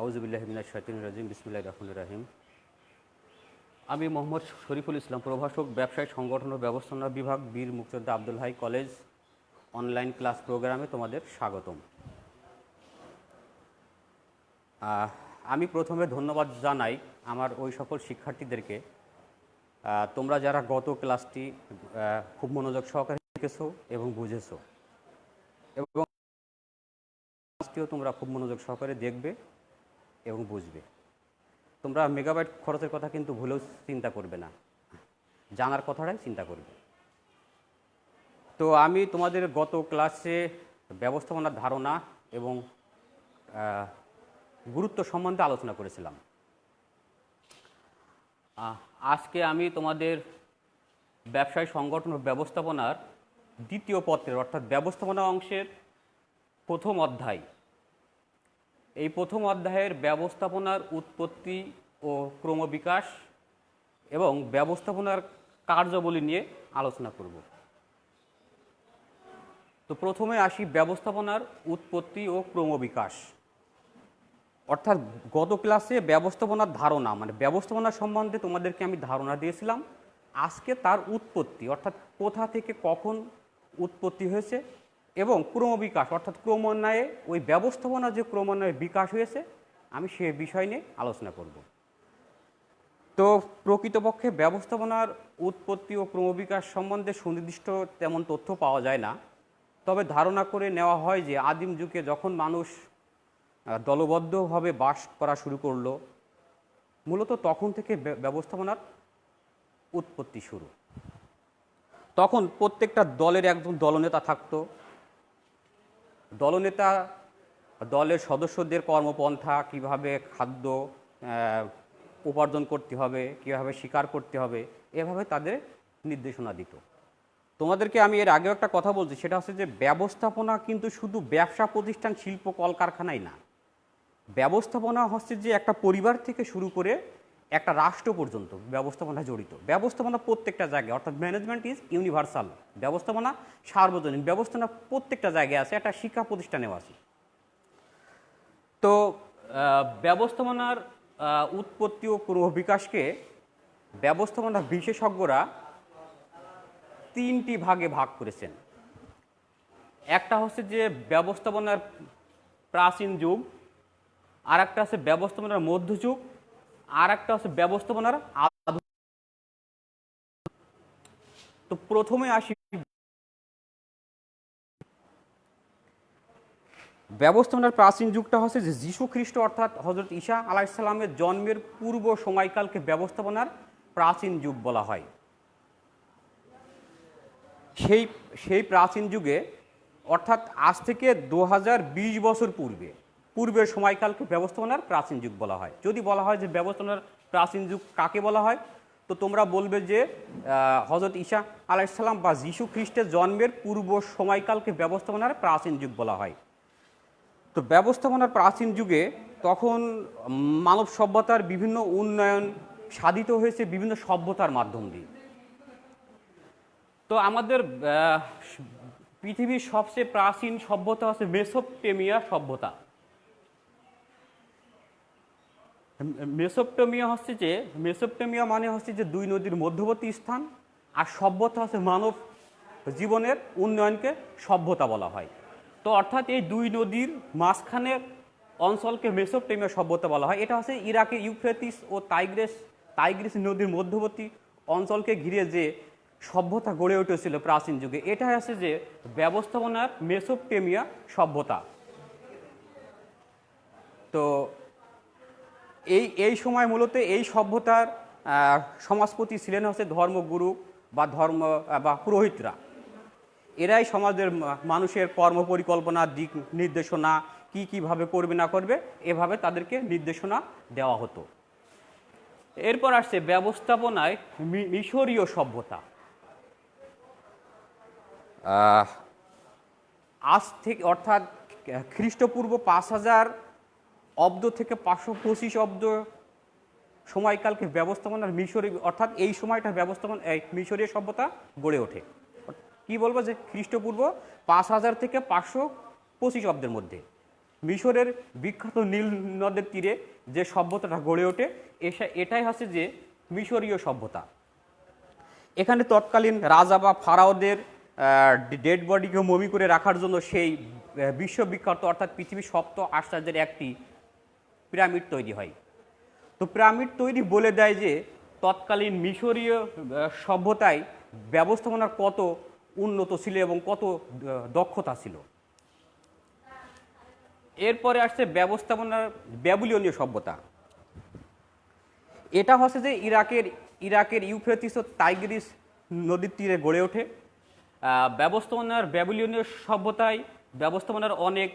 আউযুবিল্লাহি মিনাশ শাইতানির রাজিম বিসমিল্লাহির রহমানির রহিম। আমি মোহাম্মদ শরীফুল ইসলাম, প্রভাষক, ব্যবসায় সংগঠন ও ব্যবস্থাপনা বিভাগ, বীর মুক্তিযোদ্ধা Abdul Hai college online class প্রোগ্রামে তোমাদের স্বাগতম। আমি প্রথমে ধন্যবাদ জানাই আমার ওই সকল শিক্ষার্থীদেরকে, তোমরা যারা গত ক্লাসটি খুব মনোযোগ সহকারে শিখেছো এবং বুঝেছো, এবং ক্লাসটিও তোমরা খুব মনোযোগ সহকারে দেখবে এবং বুঝবে। তোমরা মেগাবাইট খরচের কথা কিন্তু ভুলেও চিন্তা করবে না, জানার কথাটাই চিন্তা করবে। তো আমি তোমাদের গত ক্লাসে ব্যবস্থাপনার ধারণা এবং গুরুত্ব সম্বন্ধে আলোচনা করেছিলাম। আজকে আমি তোমাদের ব্যবসায় সংগঠন ও ব্যবস্থাপনার দ্বিতীয় পত্রের অর্থাৎ ব্যবস্থাপনা অংশের প্রথম অধ্যায়, এই প্রথম অধ্যায়ের ব্যবস্থাপনার উৎপত্তি ও ক্রমবিকাশ এবং ব্যবস্থাপনার কার্যাবলী নিয়ে আলোচনা করব। তো প্রথমে আসি ব্যবস্থাপনার উৎপত্তি ও ক্রমবিকাশ। অর্থাৎ গত ক্লাসে ব্যবস্থাপনার ধারণা মানে ব্যবস্থাপনা সম্বন্ধে তোমাদেরকে আমি ধারণা দিয়েছিলাম। আজকে তার উৎপত্তি অর্থাৎ কোথা থেকে কখন উৎপত্তি হয়েছে এবং ক্রমবিকাশ অর্থাৎ ক্রমান্বয়ে ওই ব্যবস্থাপনা যে ক্রমান্বয়ে বিকাশ হয়েছে আমি সে বিষয় নিয়ে আলোচনা করব। তো প্রকৃতপক্ষে ব্যবস্থাপনার উৎপত্তি ও ক্রমবিকাশ সম্বন্ধে সুনির্দিষ্ট তেমন তথ্য পাওয়া যায় না, তবে ধারণা করে নেওয়া হয় যে আদিম যুগে যখন মানুষ দলবদ্ধভাবে বাস করা শুরু করলো, মূলত তখন থেকে ব্যবস্থাপনার উৎপত্তি শুরু। তখন প্রত্যেকটা দলের একজন দলনেতা থাকতো। দলনেতা দলের সদস্যদের কর্মপন্থা, কিভাবে খাদ্য উপার্জন করতে হবে, কিভাবে শিকার করতে হবে, এভাবে তাদের নির্দেশনা দিত। তোমাদেরকে আমি এর আগেও একটা কথা বলছি, সেটা হচ্ছে যে ব্যবস্থাপনা কিন্তু শুধু ব্যবসা প্রতিষ্ঠান, শিল্প, কলকারখানাই না। ব্যবস্থাপনা হচ্ছে যে একটা পরিবার থেকে শুরু করে একটা রাষ্ট্র পর্যন্ত ব্যবস্থাপনা জড়িত। ব্যবস্থাপনা প্রত্যেকটা জায়গায়, অর্থাৎ ম্যানেজমেন্ট ইজ ইউনিভার্সাল। ব্যবস্থাপনা সার্বজনীন, ব্যবস্থাপনা প্রত্যেকটা জায়গায় আছে, একটা শিক্ষা প্রতিষ্ঠানেও আছে। তো ব্যবস্থাপনার উৎপত্তি ও ক্রমবিকাশকে ব্যবস্থাপনার বিশেষজ্ঞরা তিনটি ভাগে ভাগ করেছেন। একটা হচ্ছে যে ব্যবস্থাপনার প্রাচীন যুগ, আর একটা আছে ব্যবস্থাপনার মধ্যযুগ, আর একটা হচ্ছে ব্যবস্থাপনার আধুনিক। তো প্রথমে আসি ব্যবস্থাপনার প্রাচীন যুগটা হচ্ছে যে যীশু খ্রিস্ট অর্থাৎ হযরত ঈসা আলাইহিস সালামের জন্মের পূর্ব সময়কালকে ব্যবস্থাপনার প্রাচীন যুগ বলা হয়। সেই প্রাচীন যুগে অর্থাৎ আজ থেকে 2020 বছর পূর্বের সময়কালকে ব্যবস্থাপনার প্রাচীন যুগ বলা হয়। যদি বলা হয় যে ব্যবস্থাপনার প্রাচীন যুগ কাকে বলা হয়, তো তোমরা বলবে যে হযরত ঈসা আলাইহিস সালাম বা যীশু খ্রিস্টের জন্মের পূর্ব সময়কালকে ব্যবস্থাপনার প্রাচীন যুগ বলা হয়। তো ব্যবস্থাপনার প্রাচীন যুগে তখন মানব সভ্যতার বিভিন্ন উন্নয়ন সাধিত হয়েছে বিভিন্ন সভ্যতার মাধ্যম দিয়ে। তো আমাদের পৃথিবীর সবচেয়ে প্রাচীন সভ্যতা হচ্ছে মেসোপটেমিয়া সভ্যতা। মেসোপটেমিয়া মানে হচ্ছে যে দুই নদীর মধ্যবর্তী স্থান, আর সভ্যতা হচ্ছে মানব জীবনের উন্নয়নকে সভ্যতা বলা হয়। তো অর্থাৎ এই দুই নদীর মাঝখানের অঞ্চলকে মেসোপটেমিয়া সভ্যতা বলা হয়। এটা হচ্ছে ইরাকের ইউফ্রেটিস ও টাইগ্রিস নদীর মধ্যবর্তী অঞ্চলকে ঘিরে যে সভ্যতা গড়ে উঠেছিল প্রাচীন যুগে, এটা হচ্ছে যে ব্যবস্থাপনার মেসোপটেমিয়া সভ্যতা। তো এই সময় মূলত এই সভ্যতার সমাজপতি ছিলেন হচ্ছে ধর্মগুরু বা পুরোহিতরা। এরাই সমাজের মানুষের কর্ম পরিকল্পনা, দিক নির্দেশনা, কীভাবে করবে না করবে, এভাবে তাদেরকে নির্দেশনা দেওয়া হতো। এরপর আসছে ব্যবস্থাপনায় মিশরীয় সভ্যতা। আজ থেকে অর্থাৎ খ্রিস্টপূর্ব 5000 অব্দ থেকে 525 অব্দ সময়কালকে ব্যবস্থাপনার অর্থাৎ এই সময়টা মিশরীয় সভ্যতা গড়ে ওঠে। কি বলবো যে খ্রিস্টপূর্ব 5000 থেকে 525 অব্দের মধ্যে মিশরের বিখ্যাত নীল নদের তীরে যে সভ্যতাটা গড়ে ওঠে এটাই হচ্ছে যে মিশরীয় সভ্যতা। এখানে তৎকালীন রাজা বা ফারাওদের ডেড বডিকে মমি করে রাখার জন্য সেই বিশ্ববিখ্যাত অর্থাৎ পৃথিবীর সপ্ত আশ্চর্যের একটি পিরামিড তৈরি হয়। তো পিরামিড তৈরি বলে দেয় যে তৎকালীন মিশরীয় সভ্যতায় ব্যবস্থাপনার কত উন্নত ছিল এবং কত দক্ষতা ছিল। এরপরে আসছে ব্যবস্থাপনার ব্যাবিলনীয় সভ্যতা। এটা হচ্ছে যে ইরাকের ইউফ্রেটিস ও টাইগ্রিস নদীর তীরে গড়ে ওঠে। ব্যবস্থাপনার ব্যাবিলনীয় সভ্যতায় ব্যবস্থাপনার অনেক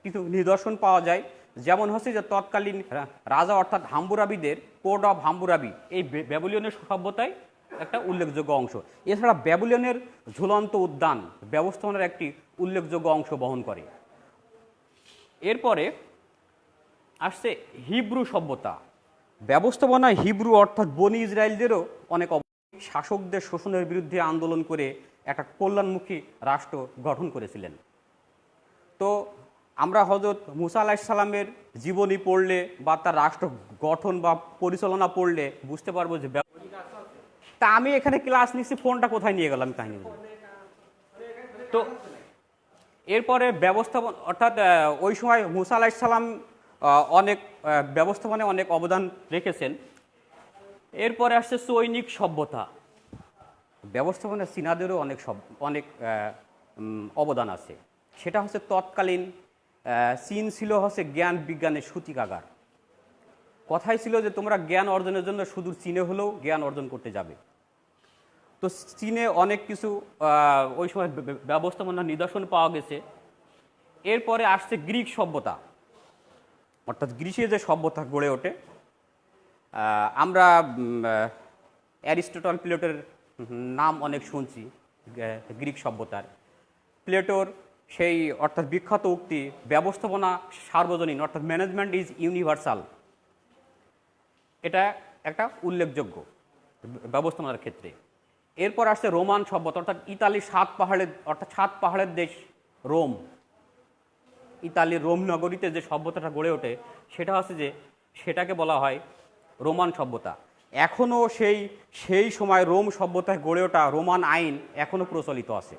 কিছু নিদর্শন পাওয়া যায়। যেমন হচ্ছে যে তৎকালীন রাজা অর্থাৎ হাম্বুরাবিদের কোড অফ হাম্বুরাবি এই ব্যাবিলনীয় সভ্যতায় একটা উল্লেখযোগ্য অংশ। এছাড়া ব্যাবিলনের ঝুলন্ত উদ্যান ব্যবস্থাপনার একটি উল্লেখযোগ্য অংশ বহন করে। এরপরে আসছে হিব্রু সভ্যতা। ব্যবস্থাপনায় হিব্রু অর্থাৎ বনি ইসরায়েলদেরও অনেক শাসকদের শোষণের বিরুদ্ধে আন্দোলন করে একটা কল্যাণমুখী রাষ্ট্র গঠন করেছিলেন। তো আমরা হযরত মুসা আলাইহিস সালামের জীবনী পড়লে বা তার রাষ্ট্র গঠন বা পরিচালনা পড়লে বুঝতে পারবো যে তা আমি এখানে ক্লাস নিচ্ছি, ফোনটা কোথায় নিয়ে গেলাম কাহিনী। তো এরপরে ব্যবস্থাপনা অর্থাৎ ওই সময় মুসা আলাইহিস সালাম অনেক ব্যবস্থাপনায় অনেক অবদান রেখেছেন। এরপরে আসছে সৈনিক সভ্যতা। ব্যবস্থাপনায় চীনাদেরও অনেক অবদান আছে। সেটা হচ্ছে তৎকালীন চীন ছিল হচ্ছে জ্ঞান বিজ্ঞানের সূতিকাগার। কথাই ছিল যে তোমরা জ্ঞান অর্জনের জন্য সুদূর চীনে হলেও জ্ঞান অর্জন করতে যাবে। তো চীনে অনেক কিছু ওই সময় ব্যবস্থাপনার নিদর্শন পাওয়া গেছে। এরপরে আসছে গ্রিক সভ্যতা, অর্থাৎ গ্রিসে যে সভ্যতা গড়ে ওঠে। আমরা অ্যারিস্টটল প্লেটোর নাম অনেক শুনছি গ্রিক সভ্যতার। প্লেটোর সেই অর্থাৎ বিখ্যাত উক্তি ব্যবস্থাপনা সার্বজনীন অর্থাৎ ম্যানেজমেন্ট ইজ ইউনিভার্সাল, এটা একটা উল্লেখযোগ্য ব্যবস্থাপনার ক্ষেত্রে। এরপর আসছে রোমান সভ্যতা অর্থাৎ ইতালির সাত পাহাড়ের দেশ রোম। ইতালির রোম নগরীতে যে সভ্যতাটা গড়ে ওঠে সেটা হচ্ছে যে সেটাকে বলা হয় রোমান সভ্যতা। এখনও সেই সময় রোম সভ্যতায় গড়ে ওঠা রোমান আইন এখনও প্রচলিত আছে।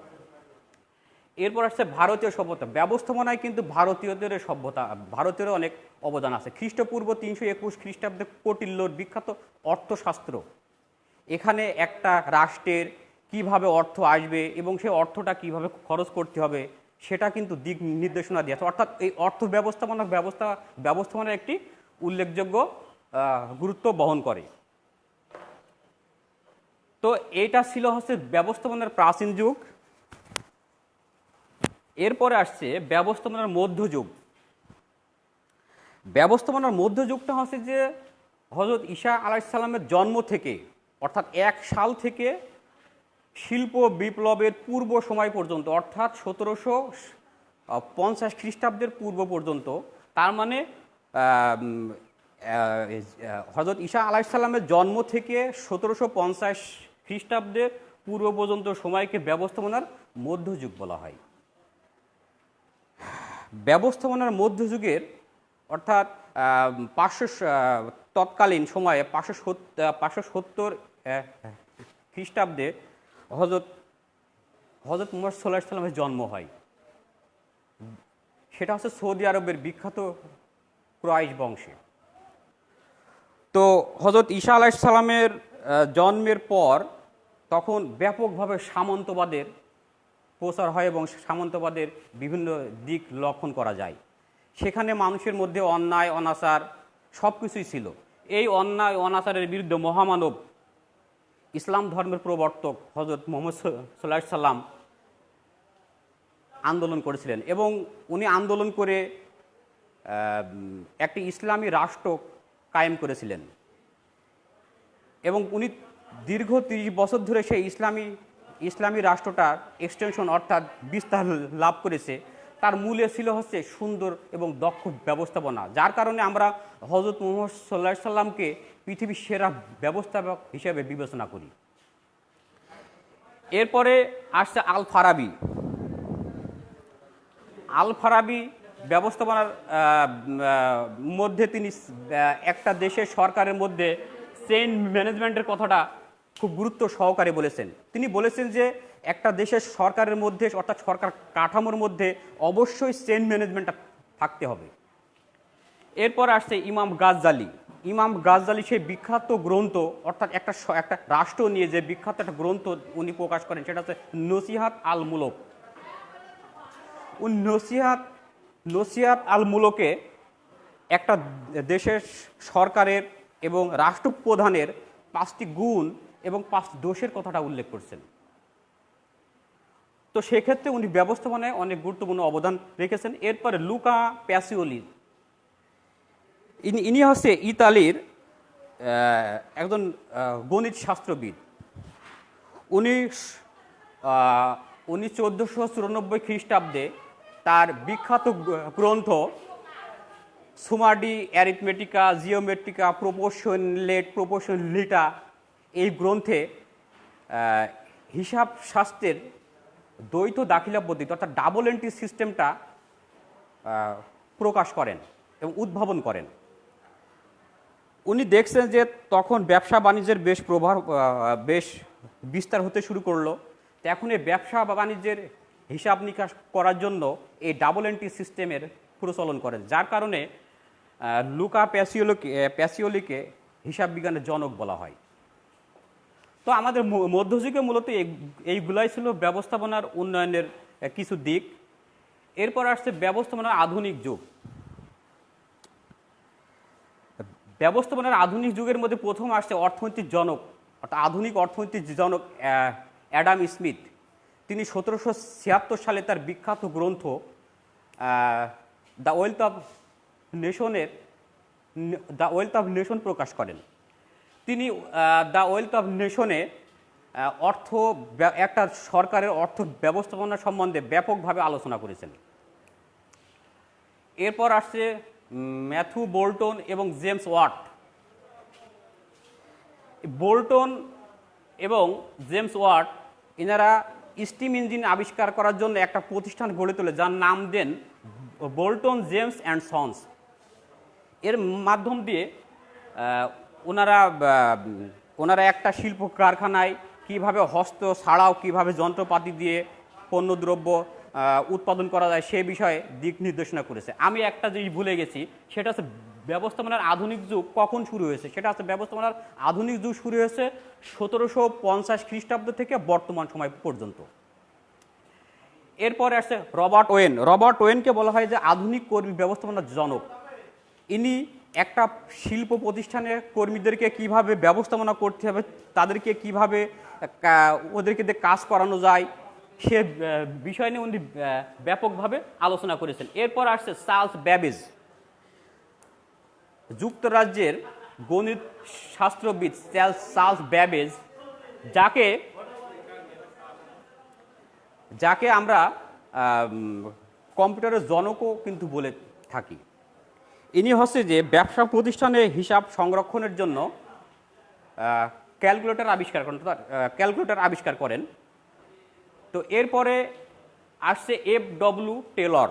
এরপর আসছে ভারতীয় সভ্যতা। ব্যবস্থাপনায় কিন্তু ভারতীয়দের অনেক অবদান আছে। খ্রিস্টপূর্ব 321 খ্রিস্টাব্দে কৌটিল্যর বিখ্যাত অর্থশাস্ত্র, এখানে একটা রাষ্ট্রের কিভাবে অর্থ আসবে এবং সেই অর্থটা কিভাবে খরচ করতে হবে সেটা কিন্তু দিক নির্দেশনা দিয়েছে। অর্থাৎ এই অর্থ ব্যবস্থাপনার একটি উল্লেখযোগ্য গুরুত্ব বহন করে। তো এইটা ছিল হচ্ছে ব্যবস্থাপনার প্রাচীন যুগ। এরপরে আসছে ব্যবস্থাপনার মধ্যযুগ। ব্যবস্থাপনার মধ্যযুগটা হচ্ছে যে হযরত ঈসা আলাইহিস সালামের জন্ম থেকে অর্থাৎ 1 সাল থেকে শিল্প বিপ্লবের পূর্ব সময় পর্যন্ত অর্থাৎ 1750 খ্রিস্টাব্দের পূর্ব পর্যন্ত। তার মানে হযরত ঈসা আলাইহিস সালামের জন্ম থেকে 1750 খ্রিস্টাব্দের পূর্ব পর্যন্ত সময়কে ব্যবস্থাপনার মধ্যযুগ বলা হয়। ব্যবস্থাপনার মধ্যযুগের অর্থাৎ তৎকালীন সময়ে 570 খ্রিস্টাব্দে হযরত মুহাম্মদ সাল্লাল্লাহু আলাইহি সাল্লামের জন্ম হয়। সেটা হচ্ছে সৌদি আরবের বিখ্যাত কুরাইশ বংশে। তো হযরত ঈসা আলাইহিস সালামের জন্মের পর তখন ব্যাপকভাবে সামন্তবাদের প্রচার হয় এবং সামন্তবাদের বিভিন্ন দিক লক্ষণ করা যায়। সেখানে মানুষের মধ্যে অন্যায় অনাচার সব কিছুই ছিল। এই অন্যায় অনাচারের বিরুদ্ধে মহামানব ইসলাম ধর্মের প্রবর্তক হযরত মুহাম্মদ সাল্লাল্লাহু আলাইহি সাল্লাম আন্দোলন করেছিলেন এবং উনি আন্দোলন করে একটি ইসলামী রাষ্ট্র কায়েম করেছিলেন এবং উনি দীর্ঘ 30 বছর ধরে সেই ইসলামী রাষ্ট্রটার এক্সটেনশন অর্থাৎ বিস্তার লাভ করেছে। তার মূলে ছিল হচ্ছে সুন্দর এবং দক্ষ ব্যবস্থাপনা, যার কারণে আমরা হযরত মুহাম্মদ সাল্লাল্লাহু আলাইহি সাল্লামকে পৃথিবীর সেরা ব্যবস্থাপক হিসেবে বিবেচনা করি। এরপরে আসছে আল ফারাবি। ব্যবস্থাপনার মধ্যে তিনি একটা দেশের সরকারের মধ্যে চেইন ম্যানেজমেন্টের কথাটা খুব গুরুত্ব সহকারে বলেছেন। তিনি বলেছেন যে একটা দেশের সরকারের মধ্যে অর্থাৎ সরকার কাঠামোর মধ্যে অবশ্যই চেইন ম্যানেজমেন্টটা থাকতে হবে। এরপর আসছে ইমাম গাজ্জালি। ইমাম গাজ্জালি সেই বিখ্যাত গ্রন্থ অর্থাৎ একটা রাষ্ট্র নিয়ে যে বিখ্যাত একটা গ্রন্থ উনি প্রকাশ করেন, সেটা হচ্ছে নসিহাত আল মুলক। উনি নসিহাত আল মুলকে একটা দেশের সরকারের এবং রাষ্ট্রপ্রধানের 5টি গুণ এবং 5টি দোষের কথাটা উল্লেখ করছেন। তো সেক্ষেত্রে উনি ব্যবস্থাপনায় অনেক গুরুত্বপূর্ণ অবদান রেখেছেন। এরপরে লুকা প্যাসিওলি, ইনি হচ্ছে ইতালির একজন গণিত শাস্ত্রবিদ। উনি 1494 খ্রিস্টাব্দে তার বিখ্যাত গ্রন্থ সুমাডি অ্যারিথমেটিকা জিওমেট্রিকা প্রপোর্শনলিটা এই গ্রন্থে হিসাব শাস্ত্রের দ্বৈত দাখিলা পদ্ধতি অর্থাৎ ডাবল এন্ট্রি সিস্টেমটা প্রকাশ করেন এবং উদ্ভাবন করেন। উনি দেখছেন যে তখন ব্যবসা বাণিজ্যের বেশ বিস্তার হতে শুরু করলো। তো এখন এই ব্যবসা বা বাণিজ্যের হিসাব নিকাশ করার জন্য এই ডাবল এন্ট্রি সিস্টেমের প্রচলন করেন, যার কারণে লুকা প্যাসিওলিকে হিসাব বিজ্ঞানের জনক বলা হয়। তো আমাদের মধ্যযুগে মূলত এইগুলাই ছিল ব্যবস্থাপনার উন্নয়নের কিছু দিক। এরপর আসছে ব্যবস্থাপনার আধুনিক যুগ। ব্যবস্থাপনার আধুনিক যুগের মধ্যে প্রথম আসছে অর্থনৈতিক জনক অর্থাৎ আধুনিক অর্থনৈতিক জনক অ্যাডাম স্মিথ। তিনি 1776 সালে তার বিখ্যাত গ্রন্থ দ্য ওয়েলথ অফ নেশন প্রকাশ করেন। তিনি দ্য ওয়েলথ অফ নেশনে একটা সরকারের অর্থ ব্যবস্থাপনা সম্বন্ধে ব্যাপকভাবে আলোচনা করেছেন। এরপর আসছে ম্যাথু বোল্টন এবং জেমস ওয়াট। বোল্টন এবং জেমস ওয়াট এনারা স্টিম ইঞ্জিন আবিষ্কার করার জন্য একটা প্রতিষ্ঠান গড়ে তোলে, যার নাম দেন বোল্টন জেমস অ্যান্ড সন্স। এর মাধ্যম দিয়ে ওনারা একটা শিল্প কারখানায় কীভাবে হস্ত ছাড়াও কীভাবে যন্ত্রপাতি দিয়ে পণ্যদ্রব্য উৎপাদন করা যায় সে বিষয়ে দিক নির্দেশনা করেছে। আমি একটা জিনিস ভুলে গেছি, সেটা হচ্ছে ব্যবস্থাপনার আধুনিক যুগ কখন শুরু হয়েছে। সেটা হচ্ছে ব্যবস্থাপনার আধুনিক যুগ শুরু হয়েছে 1750 খ্রিস্টাব্দ থেকে বর্তমান সময় পর্যন্ত। এরপরে আসছে রবার্ট ওয়েন। রবার্ট ওয়েনকে বলা হয় যে আধুনিক কর্মী ব্যবস্থাপনার জনক। ইনি একটা শিল্প প্রতিষ্ঠানের কর্মীদেরকে কিভাবে ব্যবস্থাপনা করতে হবে, তাদেরকে কিভাবে ওদেরকে দিয়ে কাজ করানো যায় সে বিষয় নিয়ে উনি ব্যাপকভাবে আলোচনা করেছেন। এরপর আসছে চার্লস ব্যাবেজ, যুক্তরাজ্যের গণিত শাস্ত্রবিদ চার্লস ব্যাবেজ, যাকে আমরা কম্পিউটারের জনকও কিন্তু বলে থাকি। ইনি হচ্ছে যে ব্যবসা প্রতিষ্ঠানে হিসাব সংরক্ষণের জন্য ক্যালকুলেটর আবিষ্কার করেন। তো এরপরে আসছে এফ.ডব্লিউ. টেলর,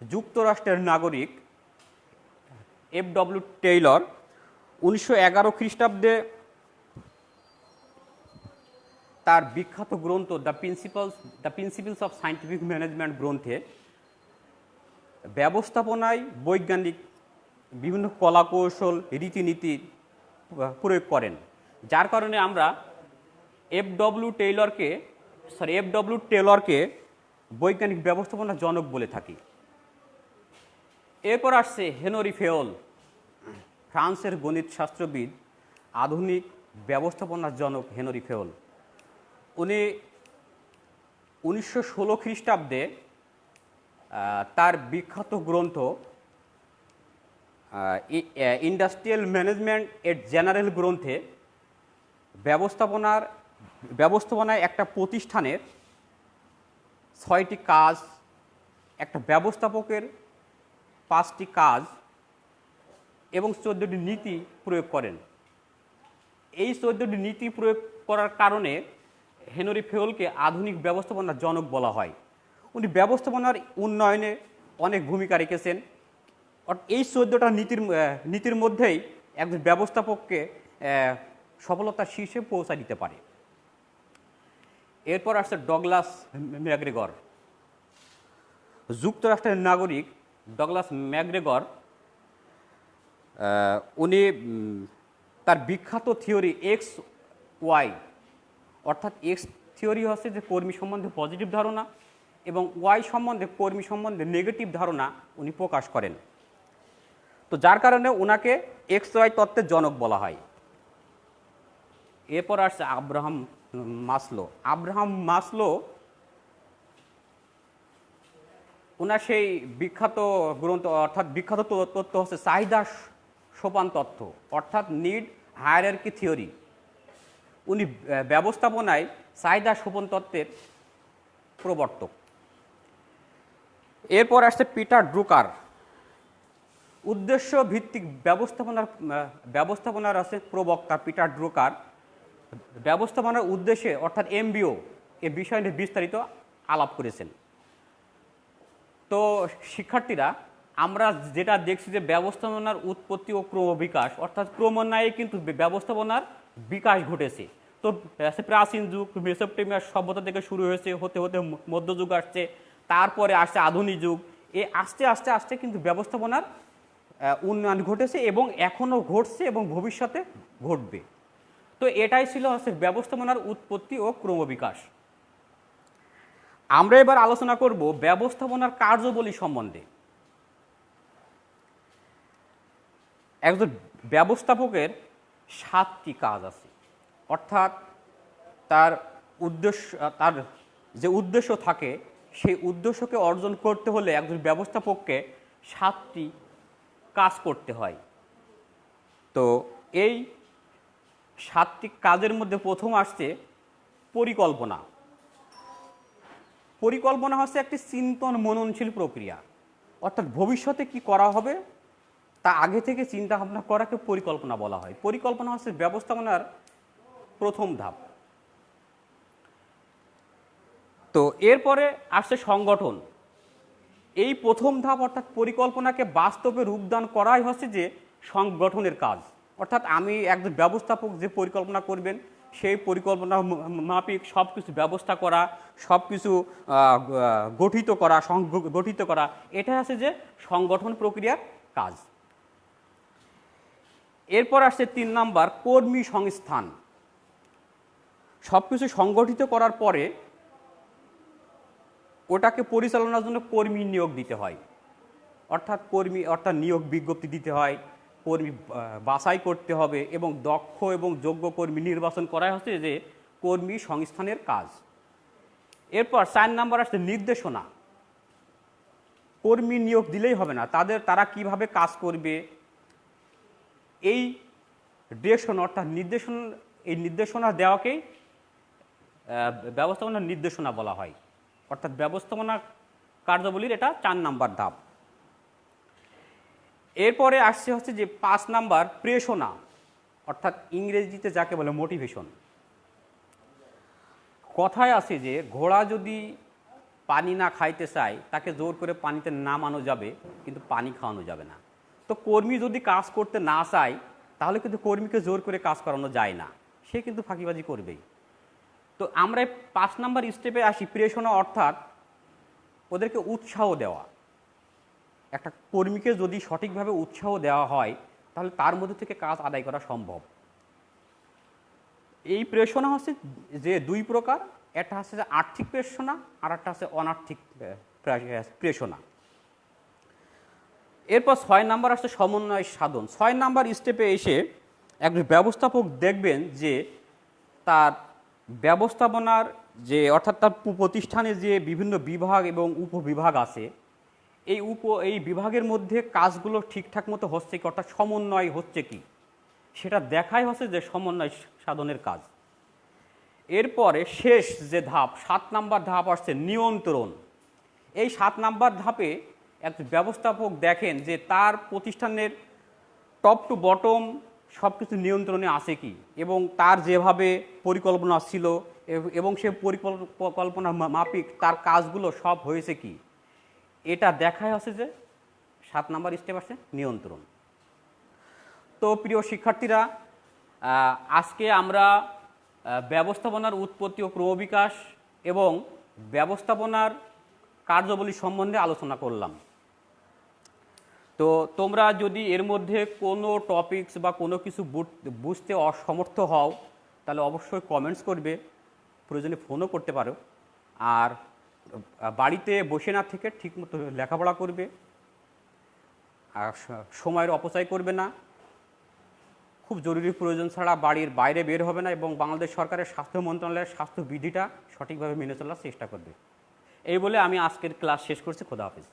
যুক্তরাষ্ট্রের নাগরিক। এফ.ডব্লিউ. টেইলর 1911 খ্রিস্টাব্দে তার বিখ্যাত গ্রন্থ the principles of scientific management গ্রন্থে ব্যবস্থাপনায় বৈজ্ঞানিক বিভিন্ন কলাকৌশল রীতিনীতি প্রয়োগ করেন, যার কারণে আমরা এফ.ডব্লিউ. টেলরকে বৈজ্ঞানিক ব্যবস্থাপনার জনক বলে থাকি। এরপর আসছে হেনরি ফেওল, ফ্রান্সের গণিত শাস্ত্রবিদ, আধুনিক ব্যবস্থাপনার জনক হেনরি ফেওল। উনি 1916 খ্রিস্টাব্দে তার বিখ্যাত গ্রন্থ ইন্ডাস্ট্রিয়াল ম্যানেজমেন্ট এট জেনারেল গ্রন্থে ব্যবস্থাপনায় একটা প্রতিষ্ঠানের 6টি কাজ, একটা ব্যবস্থাপকের 5টি কাজ এবং 14টি নীতি প্রয়োগ করেন। এই 14টি নীতি প্রয়োগ করার কারণে হেনরি ফেওলকে আধুনিক ব্যবস্থাপনার জনক বলা হয়। উনি ব্যবস্থাপনার উন্নয়নে অনেক ভূমিকা রেখেছেন। এই 14টা নীতির মধ্যেই একজন ব্যবস্থাপককে সফলতার শীর্ষে পৌঁছা দিতে পারে। এরপর আসছে ডগলাস ম্যাকগ্রেগর। যুক্তরাষ্ট্রের নাগরিক ডগলাস ম্যাকগ্রেগর, উনি তার বিখ্যাত থিওরি এক্স ওয়াই, অর্থাৎ এক্স থিওরি হচ্ছে যে কর্মী সম্বন্ধে পজিটিভ ধারণা এবং ওয়াই সম্বন্ধে কর্মী সম্বন্ধে নেগেটিভ ধারণা উনি প্রকাশ করেন। তো যার কারণে ওনাকে এক্স ওয়াই তত্ত্বের জনক বলা হয়। এরপর আসছে আব্রাহাম মাসলো। আব্রাহাম মাসলো ওনার সেই বিখ্যাত গ্রন্থ, অর্থাৎ বিখ্যাত তত্ত্ব হচ্ছে চাহিদা সোপান তত্ত্ব, অর্থাৎ নিড হায়ারার্কি থিওরি। উনি ব্যবস্থাপনায় চাহিদা সোপান তত্ত্বের প্রবর্তক। এরপর আসছে পিটার ড্রুকার। উদ্দেশ্য ভিত্তিক ব্যবস্থাপনার আছে প্রবক্তা পিটার ড্রুকার। ব্যবস্থাপনার উদ্দেশ্যে অর্থাৎ এমবিও এ বিষয় নিয়ে বিস্তারিত আলাপ করেছেন। তো শিক্ষার্থীরা, আমরা যেটা দেখছি যে ব্যবস্থাপনার উৎপত্তি ও ক্রমবিকাশ, অর্থাৎ ক্রমান্বয়ে কিন্তু ব্যবস্থাপনার বিকাশ ঘটেছে। তো প্রাচীন যুগ মেসোপটেমিয়ার সভ্যতা থেকে শুরু হয়েছে, হতে হতে মধ্যযুগ আসছে, তারপরে আসছে আধুনিক যুগ। আস্তে আস্তে আস্তে কিন্তু ব্যবস্থাপনার উন্নয়ন ঘটেছে এবং এখনও ঘটছে এবং ভবিষ্যতে ঘটবে। তো এটাই ছিল হচ্ছে ব্যবস্থাপনার উৎপত্তি ও ক্রমবিকাশ। আমরা এবার আলোচনা করব ব্যবস্থাপনার কার্যাবলী সম্বন্ধে। একজন ব্যবস্থাপকের 7টি কাজ আছে, অর্থাৎ তার যে উদ্দেশ্য থাকে সেই উদ্দেশ্যকে অর্জন করতে হলে একজন ব্যবস্থাপককে 7টি কাজ করতে হয়। তো এই 7টি কাজের মধ্যে প্রথম আসছে পরিকল্পনা। পরিকল্পনা হচ্ছে একটি চিন্তন মননশীল প্রক্রিয়া, অর্থাৎ ভবিষ্যতে কি করা হবে তা আগে থেকে চিন্তা ভাবনা করাকে পরিকল্পনা বলা হয়। পরিকল্পনা হচ্ছে ব্যবস্থাপনার প্রথম ধাপ। তো এরপরে আসছে সংগঠন। এই প্রথম ধাপ অর্থাৎ পরিকল্পনাকে বাস্তবে রূপদান করাই হচ্ছে যে সংগঠনের কাজ। অর্থাৎ আমি একজন ব্যবস্থাপক যে পরিকল্পনা করবেন সেই পরিকল্পনা মাফিক সব কিছু ব্যবস্থা করা, সব কিছু গঠিত করা, এটা আছে যে সংগঠন প্রক্রিয়ার কাজ। এরপর আসছে 3 নাম্বার কর্মী সংস্থান। সব কিছু সংগঠিত করার পরে ওটাকে পরিচালনার জন্য কর্মী নিয়োগ দিতে হয়, অর্থাৎ নিয়োগ বিজ্ঞপ্তি দিতে হয়, কর্মী বাছাই করতে হবে এবং দক্ষ এবং যোগ্য কর্মী নির্বাচন করাই হচ্ছে যে কর্মী সংস্থানের কাজ। এরপর 4 নাম্বার আসছে নির্দেশনা। কর্মী নিয়োগ দিলেই হবে না, তারা কিভাবে কাজ করবে এই ডিরেকশন অর্থাৎ নির্দেশনা দেওয়াকেই ব্যবস্থাপনার নির্দেশনা বলা হয়। অর্থাৎ ব্যবস্থাপনা কার্যাবলীর এটা 4 নাম্বার ধাপ। এরপরে আসছে হচ্ছে যে 5 নাম্বার প্রেরণা, অর্থাৎ ইংরেজিতে যাকে বলে মোটিভেশন। কথায় আছে যে ঘোড়া যদি পানি না খাইতে চায় তাকে জোর করে পানিতে নামানো যাবে, কিন্তু পানি খাওয়ানো যাবে না। তো কর্মী যদি কাজ করতে না চায় তাহলে কিন্তু কর্মীকে জোর করে কাজ করানো যায় না, সে কিন্তু ফাঁকিবাজি করবেই। তো আমরা 5 নাম্বার স্টেপে আসি প্রেরণা, অর্থাৎ ওদেরকে উৎসাহ দেওয়া। একটা কর্মীকে যদি সঠিকভাবে উৎসাহ দেওয়া হয় তাহলে তার মধ্যে থেকে কাজ আদায় করা সম্ভব। এই প্রেরণা হচ্ছে যে 2 প্রকার, একটা হচ্ছে যে আর্থিক প্রেরণা আর একটা হচ্ছে অনার্থিক প্রেরণা। এরপর 6 নাম্বার আসছে সমন্বয় সাধন। 6 নাম্বার স্টেপে এসে একজন ব্যবস্থাপক দেখবেন যে তার ব্যবস্থাপনার যে অর্থাৎ তার প্রতিষ্ঠানে যে বিভিন্ন বিভাগ এবং উপবিভাগ আছে এই বিভাগের মধ্যে কাজগুলো ঠিকঠাক মতো হচ্ছে কি, অর্থাৎ সমন্বয় হচ্ছে কি সেটা দেখাই হচ্ছে যে সমন্বয় সাধনের কাজ। এরপরে শেষ যে ধাপ 7 নাম্বার ধাপ আসছে নিয়ন্ত্রণ। এই 7 নাম্বার ধাপে এক ব্যবস্থাপক দেখেন যে তার প্রতিষ্ঠানের টপ টু বটম সব কিছু নিয়ন্ত্রণে আছে কি এবং তার যেভাবে পরিকল্পনা ছিল এবং সে পরিকল্পনা মাফিক তার কাজগুলো সব হয়েছে কি, এটা দেখাই হচ্ছে যে 7 নাম্বার স্টেপ আছে নিয়ন্ত্রণ। তো প্রিয় শিক্ষার্থীরা, আজকে আমরা ব্যবস্থাপনার উৎপত্তি ও ক্রমবিকাশ এবং ব্যবস্থাপনার কার্যাবলী সম্বন্ধে আলোচনা করলাম। তো তোমরা যদি এর মধ্যে কোনো টপিকস বা কোনো কিছু বুঝতে অসমর্থ হও তাহলে অবশ্যই কমেন্টস করবে, প্রয়োজনে ফোনও করতে পারো। আর বাড়িতে বসে না থেকে ঠিকমতো লেখাপড়া করবে, আর সময়ের অপচয় করবে না, খুব জরুরি প্রয়োজন ছাড়া বাড়ির বাইরে বের হবে না, এবং বাংলাদেশ সরকারের স্বাস্থ্য মন্ত্রণালয়ের স্বাস্থ্যবিধিটা সঠিকভাবে মেনে চলার চেষ্টা করবে। এই বলে আমি আজকের ক্লাস শেষ করছি। খোদা হাফেজ।